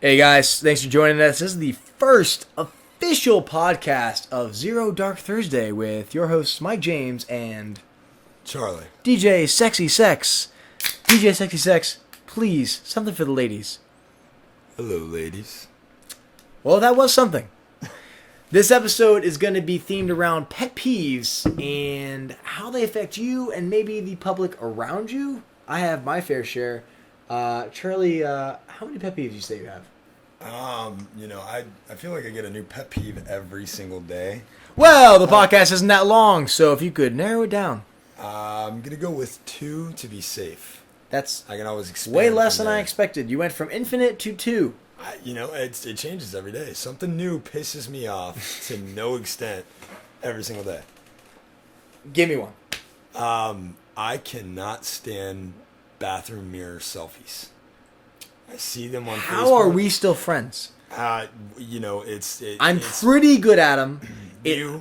Hey guys, thanks for joining us. This is the first official podcast of Zero Dark Thursday with your hosts Mike James and Charlie. DJ Sexy Sex. DJ Sexy Sex, please, something for the ladies. Hello, ladies. Well, that was something. This episode is going to be themed around pet peeves and how they affect you and maybe the public around you. I have my fair share. Charlie, how many pet peeves do you say you have? I feel like I get a new pet peeve every single day. Well, the podcast isn't that long, so if you could narrow it down. I'm going to go with 2 to be safe. I can always expand. Way less than I expected. You went from infinite to 2. It changes every day. Something new pisses me off to no extent every single day. Give me one. I cannot stand bathroom mirror selfies. I see them on Facebook. How are we still friends? I'm pretty good at them.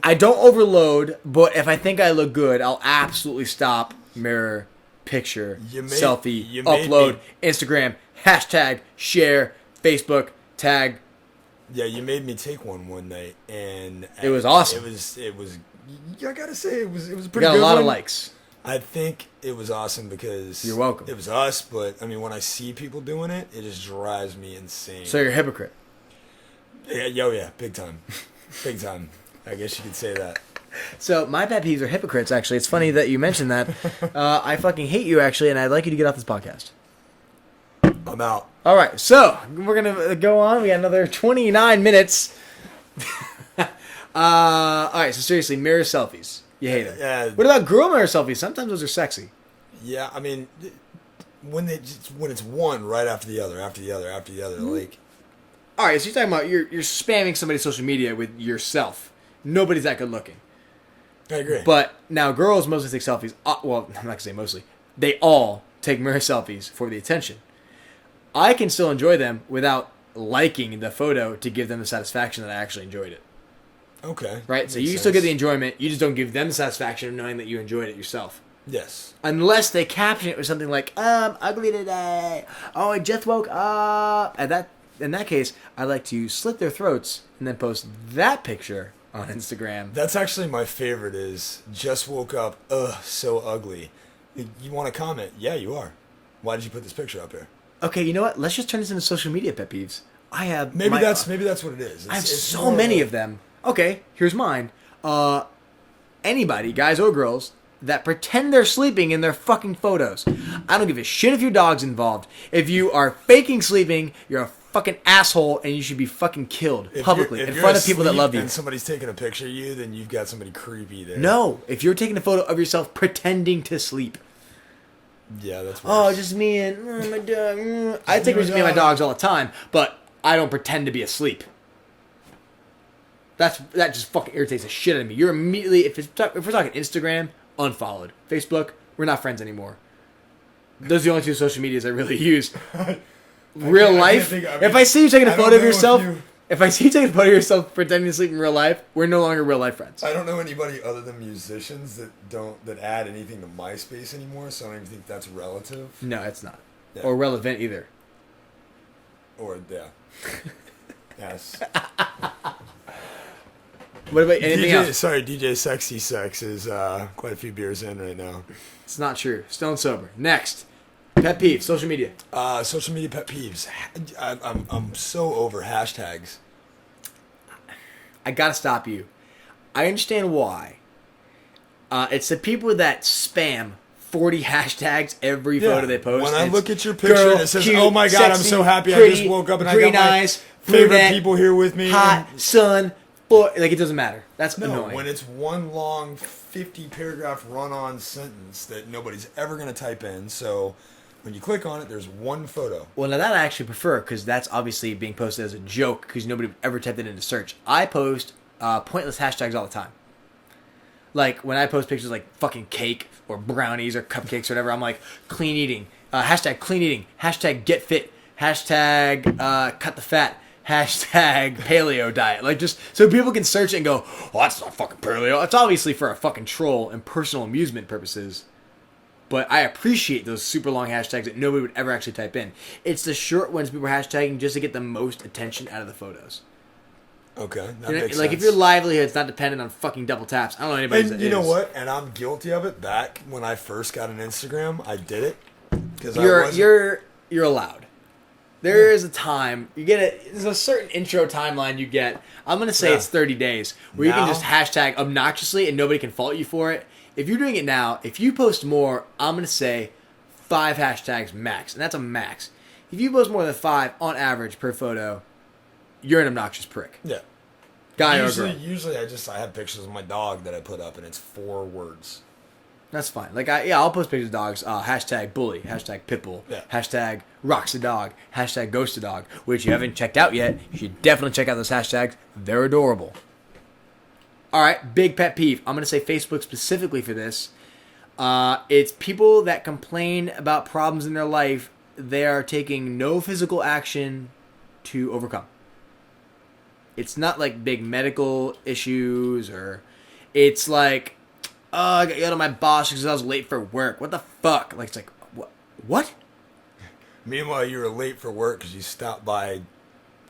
I don't overload, but if I think I look good, I'll absolutely stop, mirror, picture, selfie, upload, Instagram, hashtag, share, Facebook, tag. Yeah, you made me take one night, and it was awesome. It was. I gotta say, it was a pretty. Got good a lot one. of likes. I think it was awesome because you're welcome. It was us, but I mean, when I see people doing it, it just drives me insane. So you're a hypocrite. Yeah, big time, big time. I guess you could say that. So my pet peeves are hypocrites. Actually, it's funny that you mentioned that. I fucking hate you, actually, and I'd like you to get off this podcast. I'm out. All right, so we're gonna go on. We got another 29 minutes. All right, so seriously, mirror selfies. You hate it. Yeah. What about girl mirror selfies? Sometimes those are sexy. Yeah, I mean, when it's one right after the other, like. All right, so you're talking about you're spamming somebody's social media with yourself. Nobody's that good looking. I agree. But now girls mostly take selfies. Well, I'm not gonna say mostly. They all take mirror selfies for the attention. I can still enjoy them without liking the photo to give them the satisfaction that I actually enjoyed it. Okay. Right? So you still get the enjoyment. You just don't give them the satisfaction of knowing that you enjoyed it yourself. Yes. Unless they caption it with something like, ugly today. Oh, I just woke up. In that case, I like to slit their throats and then post that picture on Instagram. That's actually my favorite is, just woke up, so ugly. You want to comment? Yeah, you are. Why did you put this picture up here? Okay, you know what? Let's just turn this into social media pet peeves. I have... Maybe that's what it is. I have so many of them. Okay, here's mine. Anybody, guys or girls, that pretend they're sleeping in their fucking photos. I don't give a shit if your dog's involved. If you are faking sleeping, you're a fucking asshole and you should be fucking killed publicly in front of people that love you. And somebody's taking a picture of you, then you've got somebody creepy there. No, if you're taking a photo of yourself pretending to sleep. Yeah, that's worse. Oh, just me and my dog. I take pictures of me and my dogs all the time, but I don't pretend to be asleep. That just fucking irritates the shit out of me. You're immediately, if we're talking Instagram, unfollowed. Facebook, we're not friends anymore. Those are the only two social medias I really use. Real life, if I see you taking a photo of yourself, if I see you taking a photo of yourself pretending to sleep in real life, we're no longer real life friends. I don't know anybody other than musicians that add anything to MySpace anymore, so I don't even think that's relative. No, it's not. Yeah. Or relevant either. Or, yeah. Yes. What about anything else? Sorry, DJ Sexy Sex is quite a few beers in right now. It's not true. Stone sober. Next. Pet peeves, social media. Social media pet peeves. I'm so over hashtags. I gotta stop you. I understand why. It's the people that spam 40 hashtags every photo they post. When I look at your picture and it says, cute, "Oh my god, sexy, I'm so happy pretty, I just woke up and I got eyes, my favorite brunette, people here with me." Hot, sun, boy, like it doesn't matter. That's annoying. When it's one long 50-paragraph run-on sentence that nobody's ever going to type in, so when you click on it, there's one photo. Well, now that I actually prefer, because that's obviously being posted as a joke, because nobody would ever typed it into search. I post pointless hashtags all the time. Like, when I post pictures like fucking cake, or brownies, or cupcakes, or whatever, I'm like, clean eating, hashtag clean eating, hashtag get fit, hashtag cut the fat, hashtag paleo diet. Like, just so people can search it and go, oh, that's not fucking paleo. It's obviously for a fucking troll and personal amusement purposes. But I appreciate those super long hashtags that nobody would ever actually type in. It's the short ones people are hashtagging just to get the most attention out of the photos. Okay, that You know, makes like sense. if your livelihood's not dependent on fucking double taps, I don't know anybody that And you know is. what? And I'm guilty of it. Back when I first got an Instagram, I did it because You're allowed. There is a time you get there's a certain intro timeline you get. I'm gonna say it's 30 days where you can just hashtag obnoxiously and nobody can fault you for it. If you're doing it now, if you post more, I'm gonna say 5 hashtags max, and that's a max. If you post more than 5 on average per photo, you're an obnoxious prick. Yeah. Guy or Usually, girl. usually I have pictures of my dog that I put up, and it's 4 words. That's fine. Like I'll post pictures of dogs. Hashtag bully. Hashtag pitbull. Yeah. Hashtag rocks a dog. Hashtag ghost a dog. Which you haven't checked out yet. You should definitely check out those hashtags. They're adorable. All right, big pet peeve. I'm gonna say Facebook specifically for this. It's people that complain about problems in their life they are taking no physical action to overcome. It's not like big medical issues or it's like, oh, I got yelled at my boss because I was late for work. What the fuck? Like, it's like, what? Meanwhile, you were late for work because you stopped by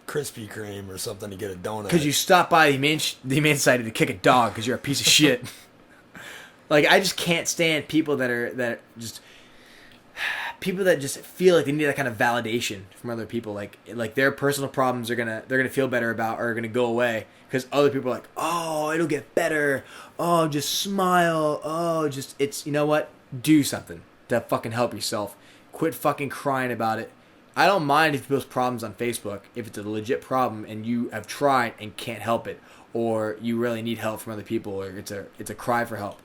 Krispy Kreme or something to get a donut. Because you stopped by the main site to kick a dog because you're a piece of shit. Like, I just can't stand people that just feel like they need that kind of validation from other people. Like their personal problems they're gonna feel better about are gonna go away because other people are like, oh, it'll get better. Oh, just smile. Oh, it's you know what? Do something to fucking help yourself. Quit fucking crying about it. I don't mind if you post problems on Facebook if it's a legit problem and you have tried and can't help it, or you really need help from other people, or it's a cry for help.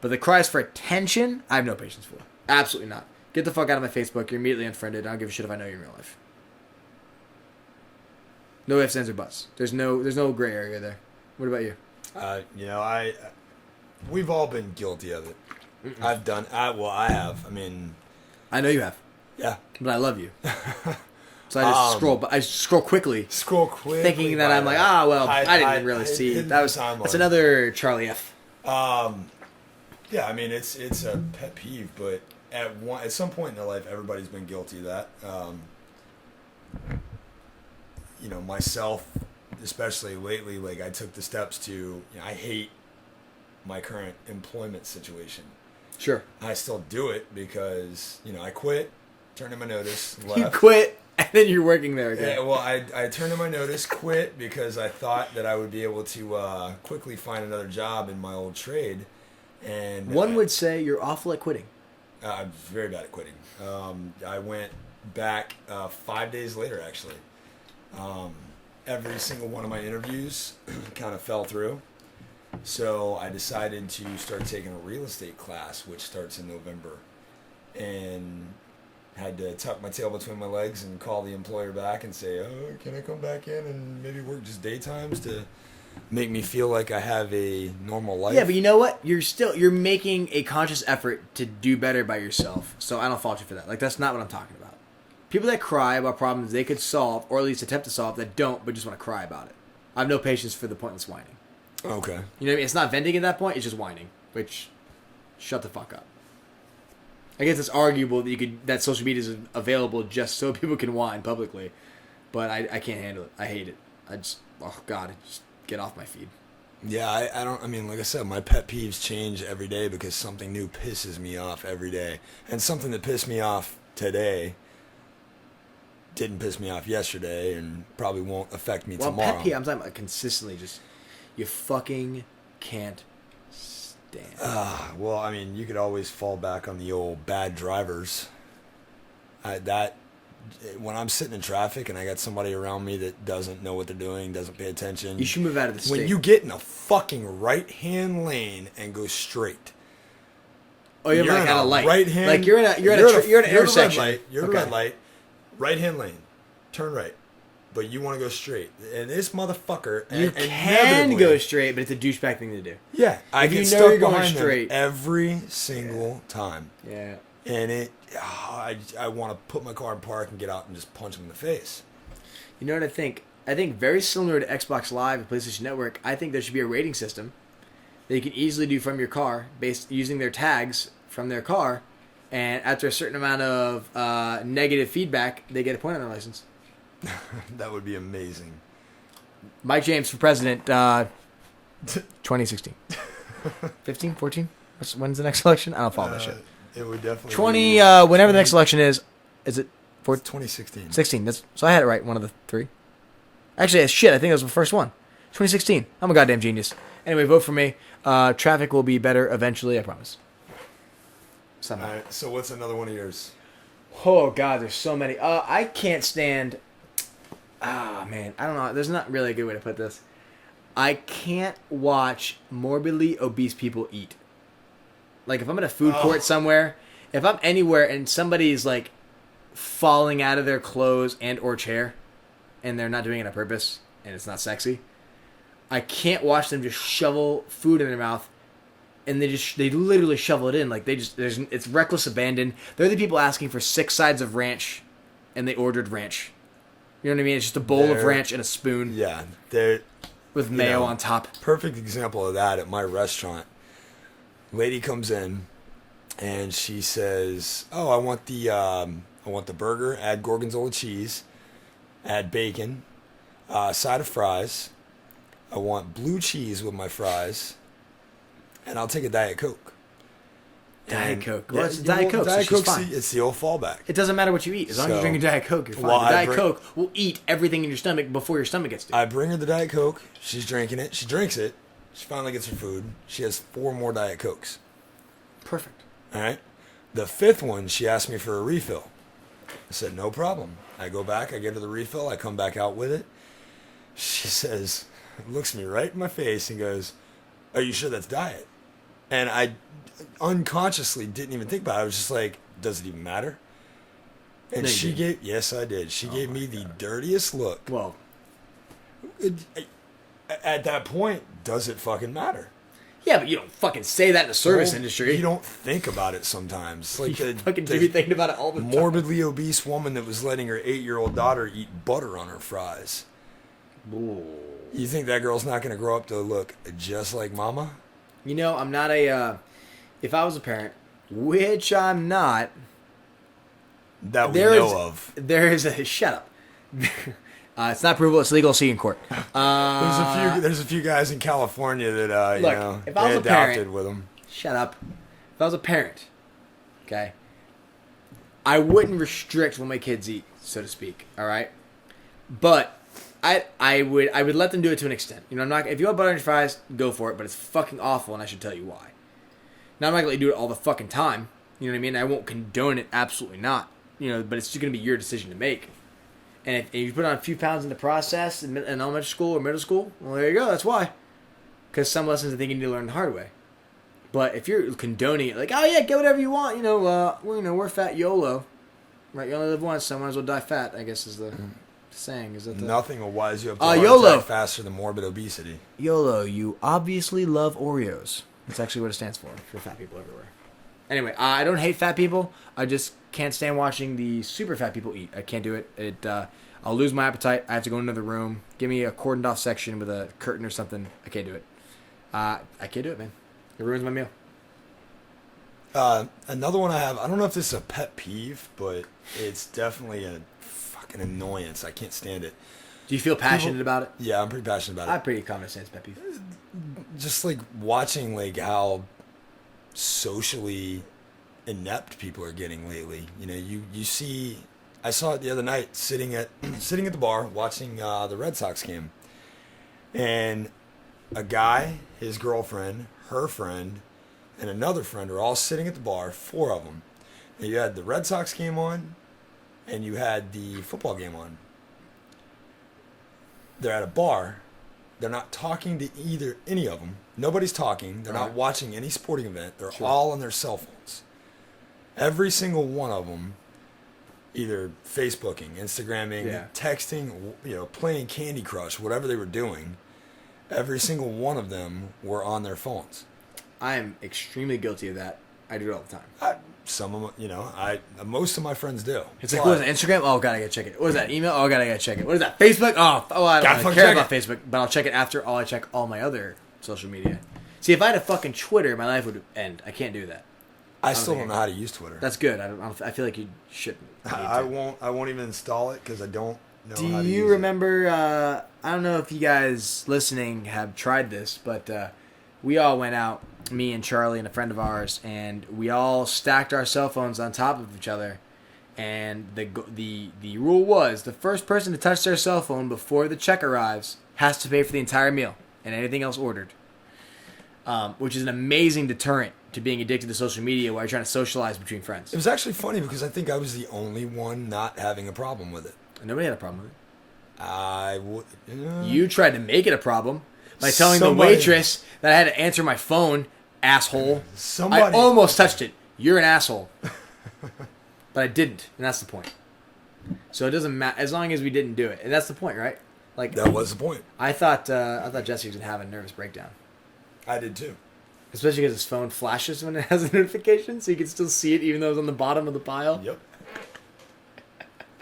But the cries for attention, I have no patience for. Absolutely not. Get the fuck out of my Facebook. You're immediately unfriended. I don't give a shit if I know you in real life. No ifs, ands, or buts. There's no gray area there. What about you? We've all been guilty of it. I have. I mean, I know you have. Yeah. But I love you. So I just scroll. But I scroll quickly. Thinking that I'm like, I didn't really see. That's another Charlie F. Yeah, I mean it's a pet peeve, but at some point in their life, everybody's been guilty of that. Myself, especially lately, like I took the steps to. I hate my current employment situation. Sure. I still do it because I quit, turned in my notice, left. You quit, and then you're working there again. Yeah, well, I turned in my notice, quit because I thought that I would be able to quickly find another job in my old trade. And one would say you're awful at quitting. I'm very bad at quitting. I went back 5 days later, actually. Every single one of my interviews kind of fell through. So I decided to start taking a real estate class, which starts in November. And had to tuck my tail between my legs and call the employer back and say, oh, can I come back in and maybe work just daytimes to make me feel like I have a normal life? Yeah, but you know what? You're making a conscious effort to do better by yourself. So I don't fault you for that. Like, that's not what I'm talking about. People that cry about problems they could solve, or at least attempt to solve, that don't, but just want to cry about it. I have no patience for the pointless whining. Okay. You know what I mean? It's not venting at that point, it's just whining. Which, shut the fuck up. I guess it's arguable that social media is available just so people can whine publicly. But I can't handle it. I hate it. Just get off my feed. Yeah, I mean, like I said, my pet peeves change every day because something new pisses me off every day. And something that pissed me off today didn't piss me off yesterday and probably won't affect me tomorrow. Pet peeve, I'm talking about consistently just, you fucking can't stand. Well, I mean, you could always fall back on the old bad drivers. When I'm sitting in traffic and I got somebody around me that doesn't know what they're doing, doesn't pay attention. You should move out of the state. When you get in a fucking right-hand lane and go straight. Oh, you're like at a light. Right-hand. Like you're in an intersection. You're at a red light. Right-hand lane. Turn right. But you want to go straight. And this motherfucker... You can go straight, but it's a douchebag thing to do. Yeah. I get stuck behind them every single time. Yeah. And I want to put my car in park and get out and just punch him in the face. You know what I think? I think very similar to Xbox Live and PlayStation Network, I think there should be a rating system that you can easily do from your car, based using their tags from their car, And after a certain amount of negative feedback, they get a point on their license. That would be amazing. Mike James for president, 2016. 15, 14? When's the next election? I don't follow that shit. It would definitely 20, be, whenever the next election is it 2016. 16. So I had it right, one of the three. Actually, shit, I think it was the first one. 2016. I'm a goddamn genius. Anyway, vote for me. Traffic will be better eventually, I promise. Somehow. All right, so what's another one of yours? Oh, God, there's so many. I can't stand... man, I don't know. There's not really a good way to put this. I can't watch morbidly obese people eat. Like, if I'm at a food court somewhere, if I'm anywhere and somebody's, like, falling out of their clothes and or chair, and they're not doing it on purpose, and it's not sexy, I can't watch them just shovel food in their mouth, and they literally shovel it in. Like, it's reckless abandon. They're the people asking for 6 sides of ranch, and they ordered ranch. You know what I mean? It's just a bowl of ranch and a spoon. Yeah, they're... With mayo on top. Perfect example of that at my restaurant. Lady comes in and she says, "Oh, I want the burger. Add gorgonzola cheese. Add bacon. Side of fries. I want blue cheese with my fries, and I'll take a Diet Coke." Diet Coke. Yeah, Well, it's Diet Coke. Diet So she's Coke's fine. it's the old fallback. It doesn't matter what you eat. As long as you're drinking Diet Coke, you're fine. Well, The Diet Coke will eat everything in your stomach before your stomach gets to it. I bring her the Diet Coke. She's drinking it. She drinks it. She finally gets her food. She has 4 more Diet Cokes. Perfect. All right. The 5th one, she asked me for a refill. I said, no problem. I go back. I get her the refill. I come back out with it. She says, looks me right in my face and goes, "Are you sure that's diet?" And I unconsciously didn't even think about it. I was just like, does it even matter? And No, she gave, yes, I did. She gave me the dirtiest look. Well, At that point, does it fucking matter? yeah, but you don't fucking say that in the service Well, industry. You don't think about it sometimes. Like You fucking do be thinking about it all the time. morbidly obese woman that was letting her 8-year-old daughter eat butter on her fries. Ooh. You think that girl's not going to grow up to look just like mama? You know, I'm not a... if I was a parent, which I'm not... That we know of. There is a... Shut up. It's not provable. It's legal. See you in court. There's a few guys in California that Look, if I they was a adopted parent, with them. Shut up. If I was a parent, okay, I wouldn't restrict what my kids eat, so to speak. All right, but I would let them do it to an extent. You know, I'm not. If you want butter on your fries, go for it. But it's fucking awful, and I should tell you why. Now I'm not gonna let you do it all the fucking time. You know what I mean? I won't condone it. Absolutely not. You know, but it's just gonna be your decision to make. And if you put on a few pounds in the process in elementary school or middle school, well, there you go. That's why. Because some lessons I think you need to learn the hard way. But if you're condoning it, like, oh yeah, get whatever you want, we're fat YOLO, right? You only live once, so I might as well die fat. I guess is the saying. Is that Nothing will wise you up to a heart YOLO attack faster than morbid obesity. YOLO? You obviously love Oreos. That's actually what it stands for fat people everywhere. Anyway, I don't hate fat people. I just can't stand watching the super fat people eat. I can't do it. I'll lose my appetite. I have to go into the room. Give me a cordoned off section with a curtain or something. I can't do it. I can't do it, man. It ruins my meal. Another one I have, I don't know if this is a pet peeve, but it's definitely a fucking annoyance. I can't stand it. Do you feel passionate about it? Yeah, I'm pretty passionate about it. I'm pretty confident it's pet peeve. Just like watching like how socially inept people are getting lately. You know, you see, I saw it the other night sitting at the bar watching the Red Sox game, and a guy, his girlfriend, her friend, and another friend are all sitting at the bar, 4 of them. And you had the Red Sox game on, and you had the football game on. They're at a bar. They're not talking to any of them. Nobody's talking. They're not watching any sporting event. They're all on their cell phones. Every single one of them, either Facebooking, Instagramming, texting, playing Candy Crush, whatever they were doing. Every single one of them were on their phones. I am extremely guilty of that. I do it all the time. Some of them, most of my friends do. It's like, what is it, Instagram? Oh, God, I gotta check it. What is that, email? Oh, God, I gotta check it. What is that, Facebook? I don't really care about Facebook, but I'll check it after I check all my other social media. See, if I had a fucking Twitter, my life would end. I can't do that. I still don't know how to use Twitter. That's good. I feel like you shouldn't. I won't even install it because I don't know how to use it. Do you remember, I don't know if you guys listening have tried this, but we all went out, me and Charlie and a friend of ours, and we all stacked our cell phones on top of each other. And the rule was the first person to touch their cell phone before the check arrives has to pay for the entire meal and anything else ordered, which is an amazing deterrent to being addicted to social media while you're trying to socialize between friends. It was actually funny because I think I was the only one not having a problem with it. Nobody had a problem with it. I would. You tried to make it a problem by telling the waitress that I had to answer my phone, asshole. I almost touched it. You're an asshole. But I didn't, and that's the point. So it doesn't matter as long as we didn't do it, and that's the point, right? Like that was the point. I thought Jesse was gonna have a nervous breakdown. I did too. Especially because his phone flashes when it has a notification, so you can still see it even though it's on the bottom of the pile. Yep.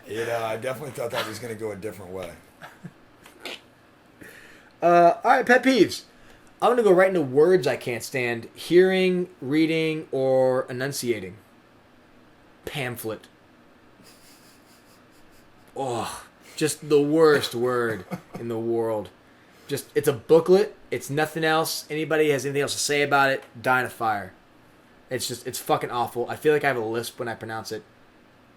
I definitely thought that was gonna go a different way. All right, pet peeves. I'm gonna go right into words I can't stand: hearing, reading, or enunciating. Pamphlet. Oh, just the worst word in the world. Just, it's a booklet. It's nothing else. Anybody has anything else to say about it, die in a fire. It's fucking awful. I feel like I have a lisp when I pronounce it.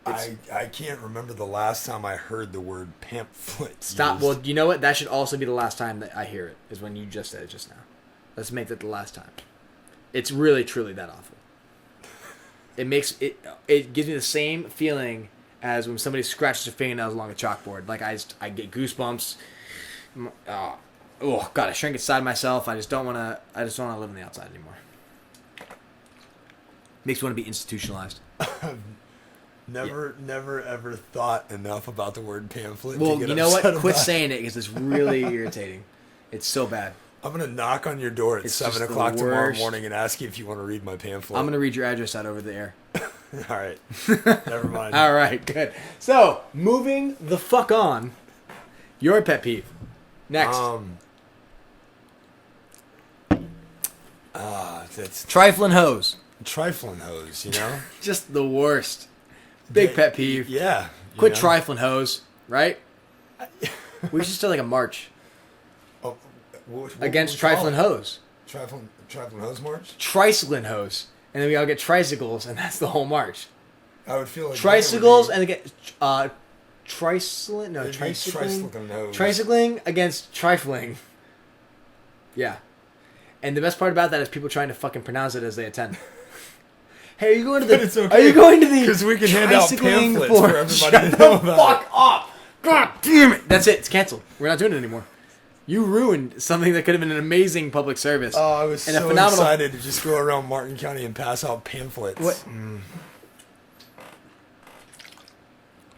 I can't remember the last time I heard the word pamphlet. Stop. Well, you know what? That should also be the last time that I hear it, is when you just said it just now. Let's make that the last time. It's really, truly that awful. It gives me the same feeling as when somebody scratches their fingernails along a chalkboard. Like I get goosebumps. Oh God, I shrink inside myself. I just don't want to live on the outside anymore. Makes me want to be institutionalized. Never ever thought enough about the word pamphlet. Well, you know what? Quit saying it because it's really irritating. It's so bad. I'm going to knock on your door at 7 o'clock tomorrow morning and ask you if you want to read my pamphlet. I'm going to read your address out over the air. All right. Never mind. All right, good. So, moving the fuck on. Your pet peeve. Next. That's trifling hose. Trifling hose, you know? Just the worst. Big pet peeve. Yeah. Quit trifling hose, right? We should start like a march. Against trifling hose. Trifling hose march? Tricycling hose. And then we all get tricycles, and that's the whole march. I would feel like tricycles and get tricycling hose. Tricycling against trifling. Yeah. And the best part about that is people trying to fucking pronounce it as they attend. Hey, are you going to the? It's okay, are you going to the? Because we can hand out pamphlets for everybody Shut to know the about. Fuck up! God damn it! That's it. It's canceled. We're not doing it anymore. You ruined something that could have been an amazing public service. Oh, I was so excited to just go around Martin County and pass out pamphlets. What?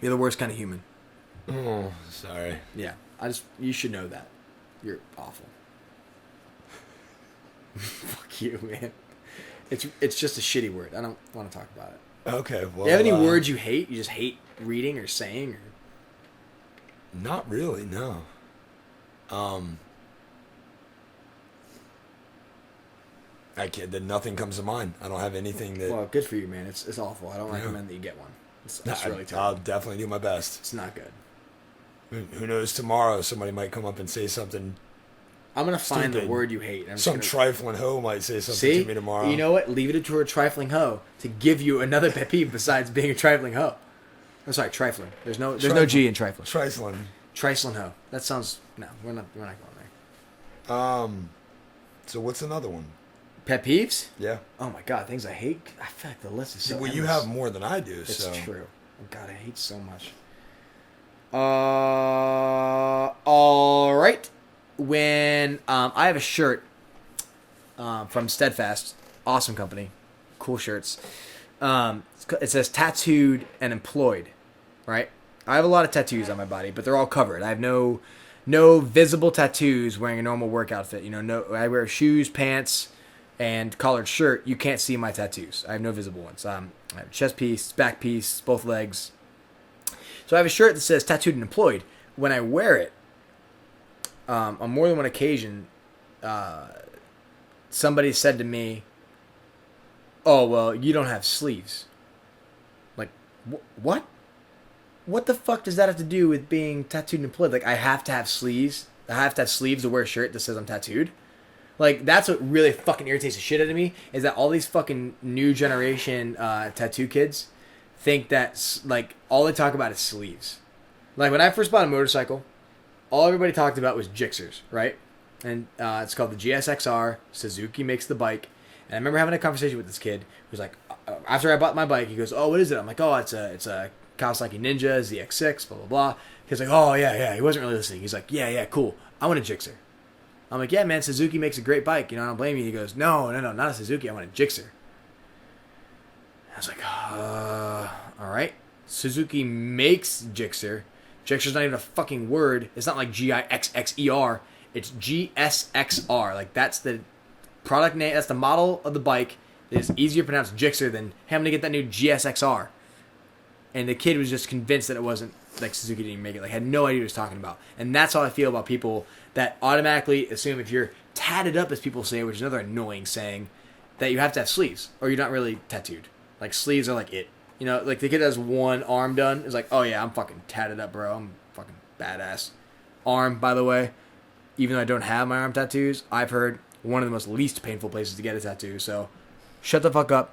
You're the worst kind of human. Oh, sorry. Yeah, you should know that. You're awful. Fuck you, man. It's just a shitty word. I don't want to talk about it. Okay, well. Do you have any words you hate? You just hate reading or saying? Or? Not really, no. I can't. Nothing comes to mind. I don't have anything that. Well, good for you, man. It's awful. I don't recommend that you get one. It's really terrible. I'll definitely do my best. It's not good. Who knows? Tomorrow somebody might come up and say something. I'm gonna find the word you hate. Trifling hoe might say something to me tomorrow. You know what? Leave it to a trifling hoe to give you another pet peeve besides being a trifling hoe. I'm sorry, trifling. There's no G in trifling. Trifling hoe. That sounds we're not going there. So what's another one? Pet peeves? Yeah. Oh my god, things I hate. I feel like the list is so. Well, endless. you have more than I do. It's so. true. Oh god, I hate so much. All right. When I have a shirt from Steadfast, awesome company, cool shirts. It says tattooed and employed, right? I have a lot of tattoos on my body, but they're all covered. I have no visible tattoos wearing a normal work outfit. I wear shoes, pants, and collared shirt. You can't see my tattoos. I have no visible ones. I have a chest piece, back piece, both legs. So I have a shirt that says tattooed and employed. When I wear it, on more than one occasion, somebody said to me, oh, well, you don't have sleeves. Like, what? What the fuck does that have to do with being tattooed and employed? Like, I have to have sleeves. I have to have sleeves to wear a shirt that says I'm tattooed. Like, that's what really fucking irritates the shit out of me, is that all these fucking new generation tattoo kids think that, like, all they talk about is sleeves. Like, when I first bought a motorcycle, all everybody talked about was Gixxers, right? And it's called the GSXR. Suzuki makes the bike. And I remember having a conversation with this kid who was like, after I bought my bike, he goes, oh, what is it? I'm like, oh, it's a Kawasaki Ninja ZX6, blah, blah, blah. He's like, oh, yeah. He wasn't really listening. He's like, yeah, cool. I want a Gixxer. I'm like, yeah, man, Suzuki makes a great bike. You know, I don't blame you. He goes, no, not a Suzuki. I want a Gixxer. I was like, all right. Suzuki makes Gixxer. Gixxer's not even a fucking word. It's not like Gixxer. It's GSXR. Like, that's the product name. That's the model of the bike. It's easier to pronounce Gixxer than, hey, I'm going to get that new GSXR. And the kid was just convinced that it wasn't, like, Suzuki didn't even make it. Like, had no idea what he was talking about. And that's how I feel about people that automatically assume if you're tatted up, as people say, which is another annoying saying, that you have to have sleeves, or you're not really tattooed. Like, sleeves are like it. You know, like, the kid has one arm done. It's like, oh, yeah, I'm fucking tatted up, bro. I'm fucking badass. Arm, by the way, even though I don't have my arm tattoos, I've heard one of the most least painful places to get a tattoo. So, shut the fuck up.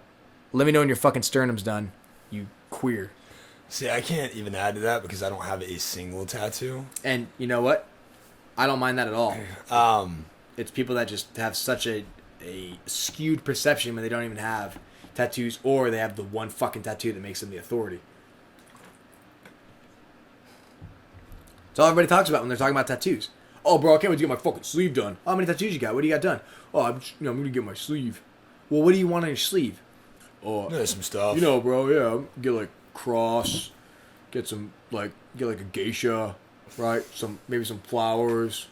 Let me know when your fucking sternum's done, you queer. See, I can't even add to that because I don't have a single tattoo. And you know what? I don't mind that at all. It's people that just have such a skewed perception when they don't even have tattoos, or they have the one fucking tattoo that makes them the authority. That's all everybody talks about when they're talking about tattoos. Oh, bro, I can't wait to get my fucking sleeve done. Oh, how many tattoos you got? What do you got done? Oh, I'm going to get my sleeve. Well, what do you want on your sleeve? Oh, there's some stuff. You know, bro, yeah, get like cross, get like a geisha, right? Maybe some flowers,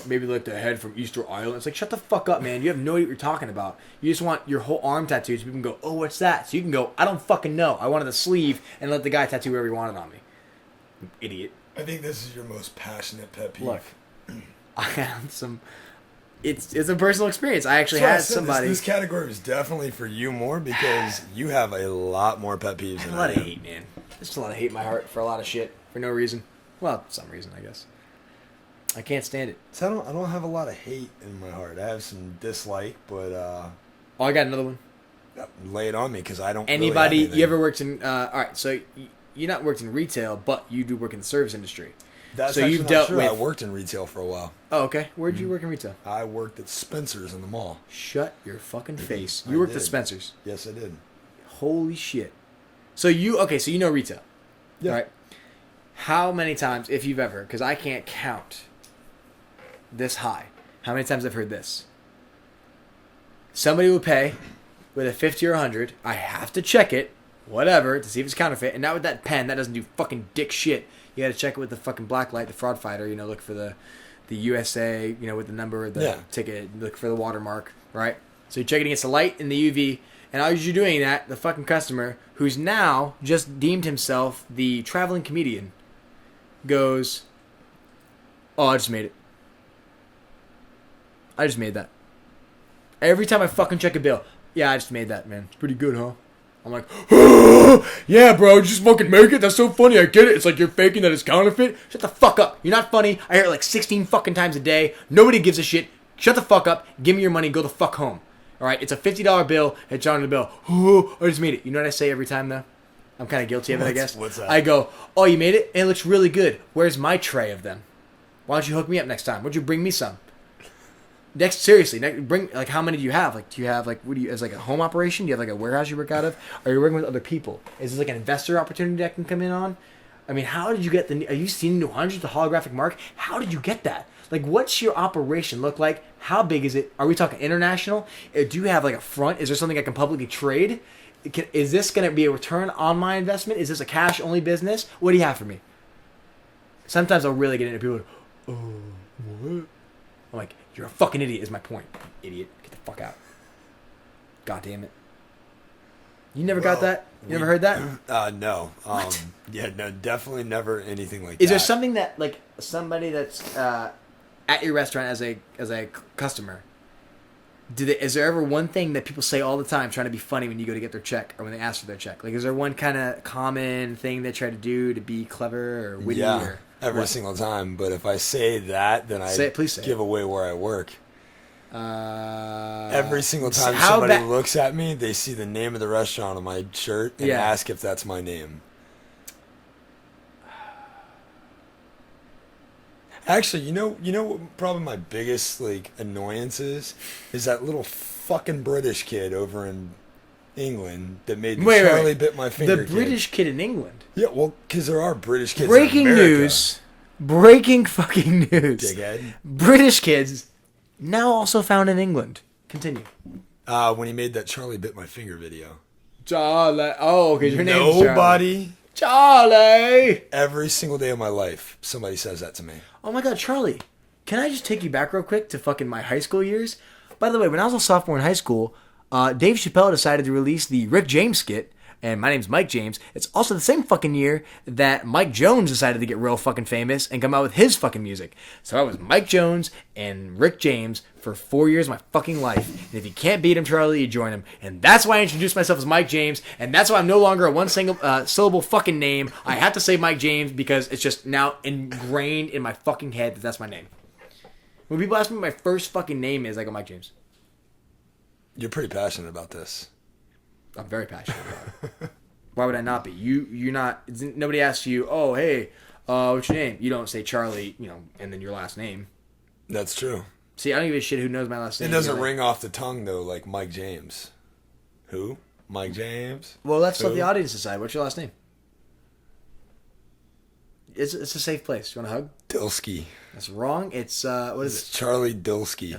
maybe like the head from Easter Island. It's like, shut the fuck up, man. You have no idea what you're talking about. You just want your whole arm tattooed so people can go, oh, what's that? So you can go, I don't fucking know. I wanted the sleeve, and let the guy tattoo wherever he wanted on me. You idiot. I think this is your most passionate pet peeve. Look, I have some. It's a personal experience. I actually had somebody. This category was definitely for you more because you have a lot more pet peeves than I do. A lot of hate, man. There's just a lot of hate in my heart for a lot of shit for no reason. Well, some reason, I guess. I can't stand it. So I don't have a lot of hate in my heart. I have some dislike, but oh, I got another one. Lay it on me because I don't. Anybody? Really have you ever worked in? All right, so you're not worked in retail, but you do work in the service industry. That's so actually you've not dealt true. with. I worked in retail for a while. Oh, okay. Where'd you work in retail? I worked at Spencer's in the mall. Shut your fucking face. You worked at Spencer's. Yes, I did. Holy shit. So you know retail. Yeah. Right? How many times, if you've ever, because I can't count this high, how many times I've heard this? Somebody will pay with a 50 or 100. I have to check it, whatever, to see if it's counterfeit. And not with that pen. That doesn't do fucking dick shit. You got to check it with the fucking black light, the fraud fighter. You know, look for the USA, you know, with the number, the ticket. Look for the watermark, right? So you check it against the light and the UV. And as you're doing that, the fucking customer, who's now just deemed himself the traveling comedian, goes, oh, I just made it. I just made that. Every time I fucking check a bill, yeah, I just made that, man. It's pretty good, huh? I'm like, yeah, bro, you just fucking make it? That's so funny, I get it. It's like you're faking that it's counterfeit. Shut the fuck up. You're not funny. I hear it like 16 fucking times a day. Nobody gives a shit. Shut the fuck up. Give me your money. Go the fuck home. All right, it's a $50 bill. It's on the bill. Oh, I just made it. You know what I say every time, though? I'm kind of guilty of it, I guess. What's that? I go, oh, you made it? And it looks really good. Where's my tray of them? Why don't you hook me up next time? Why don't you bring me some? Seriously, bring, like, how many do you have? Like, do you have, like, what do you, as like a home operation? Do you have like a warehouse you work out of? Are you working with other people? Is this like an investor opportunity that can come in on? I mean, how did you get are you seeing the new 100, the holographic mark? How did you get that? Like, what's your operation look like? How big is it? Are we talking international? Do you have like a front? Is there something I can publicly trade? Is this going to be a return on my investment? Is this a cash only business? What do you have for me? Sometimes I'll really get into people. Oh, what? I'm like, you're a fucking idiot is my point. Idiot. Get the fuck out. God damn it. You never got that? You never heard that? No. What? Yeah, no, definitely never anything like that. Is there something that, like, somebody that's at your restaurant as a customer Is there ever one thing that people say all the time trying to be funny when you go to get their check or when they ask for their check? Like, is there one kind of common thing they try to do to be clever or witty? Yeah, or every what? single time. But if I say that, then Please say give away where I work. Every single time how somebody ba- looks at me, they see the name of the restaurant on my shirt and Yeah. ask if that's my name. Actually, you know what probably my biggest like annoyance is that little fucking British kid over in England that made the Charlie Bit My Finger The British kid in England. Yeah, well, because there are British kids Breaking in America. news. Breaking fucking news. Dickhead. British kids now also found in England. Continue. When he made that Charlie Bit My Finger video. Charlie. Oh, because your name's Charlie. Nobody. Charlie. Every single day of my life, somebody says that to me. Oh my god, Charlie. Can I just take you back real quick to fucking my high school years? By the way, when I was a sophomore in high school, Dave Chappelle decided to release the Rick James skit, and my name's Mike James. It's also the same fucking year that Mike Jones decided to get real fucking famous and come out with his fucking music. So I was Mike Jones and Rick James for 4 years of my fucking life. And if you can't beat him, Charlie, you join him. And that's why I introduced myself as Mike James. And that's why I'm no longer a one single syllable fucking name. I have to say Mike James because it's just now ingrained in my fucking head that that's my name. When people ask me what my first fucking name is, I go Mike James. You're pretty passionate about this. I'm very passionate about it. Why would I not be? You're not. Nobody asks you, oh, hey, what's your name? You don't say Charlie, and then your last name. That's true. See, I don't give a shit who knows my last name. It doesn't ring off the tongue, though, like Mike James. Who? Mike James? Well, let's let the audience decide. What's your last name? It's a safe place. You want a hug? Dilsky. That's wrong. It's, what is It's Charlie Dilsky.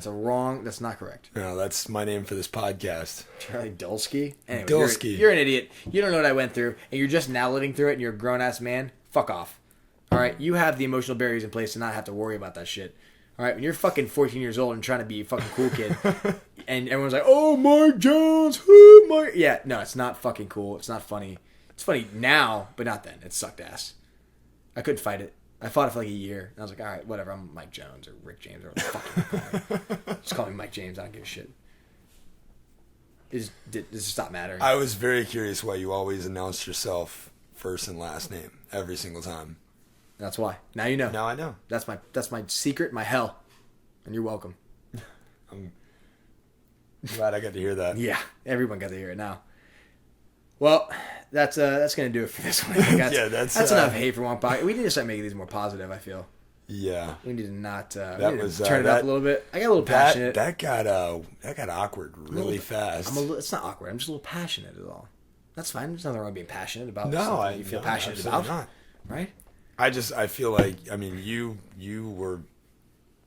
That's not correct. No, that's my name for this podcast. Charlie Dulsky? Anyway, Dulsky. You're an idiot. You don't know what I went through, and you're just now living through it, and you're a grown-ass man. Fuck off. All right? You have the emotional barriers in place to not have to worry about that shit. All right? When you're fucking 14 years old and trying to be a fucking cool kid, and everyone's like, oh, Mike Jones, who, Mike? Yeah, no, it's not fucking cool. It's not funny. It's funny now, but not then. It sucked ass. I couldn't fight it. I fought it for like a year. And I was like, all right, whatever. I'm Mike Jones or Rick James or what the fuck. Just call me Mike James. I don't give a shit. Does it stop mattering? I was very curious why you always announced yourself first and last name every single time. That's why. Now you know. Now I know. That's my secret, my hell. And you're welcome. I'm glad I got to hear that. Yeah, everyone got to hear it now. Well, that's gonna do it for this one. That's enough hate for one podcast. We need to start making these more positive. I feel. Yeah. We need to not. That we need was to turn it up a little bit. I got a little passionate. That got awkward really fast. It's not awkward. I'm just a little passionate is all. That's fine. There's nothing wrong with being passionate about. No, you feel passionate about. Not. Right. I feel like you were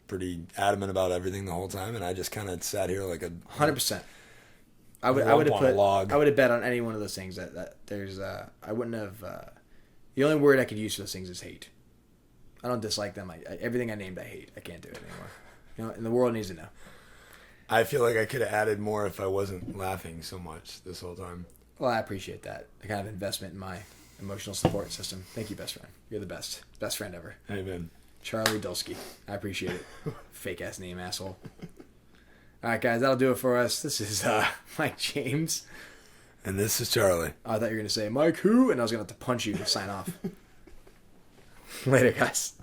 pretty adamant about everything the whole time, and I just kind of sat here like 100%. I would have bet on any one of those things that there's I wouldn't have the only word I could use for those things is hate. I don't dislike them. Everything I named I hate. I can't do it anymore. And the world needs to know. I feel like I could have added more if I wasn't laughing so much this whole time. Well, I appreciate that. The kind of investment in my emotional support system. Thank you, best friend. You're the best. Best friend ever. Amen. Charlie Dulsky. I appreciate it. Fake ass name, asshole. All right, guys, that'll do it for us. This is Mike James. And this is Charlie. I thought you were going to say, Mike who? And I was going to have to punch you to sign off. Later, guys.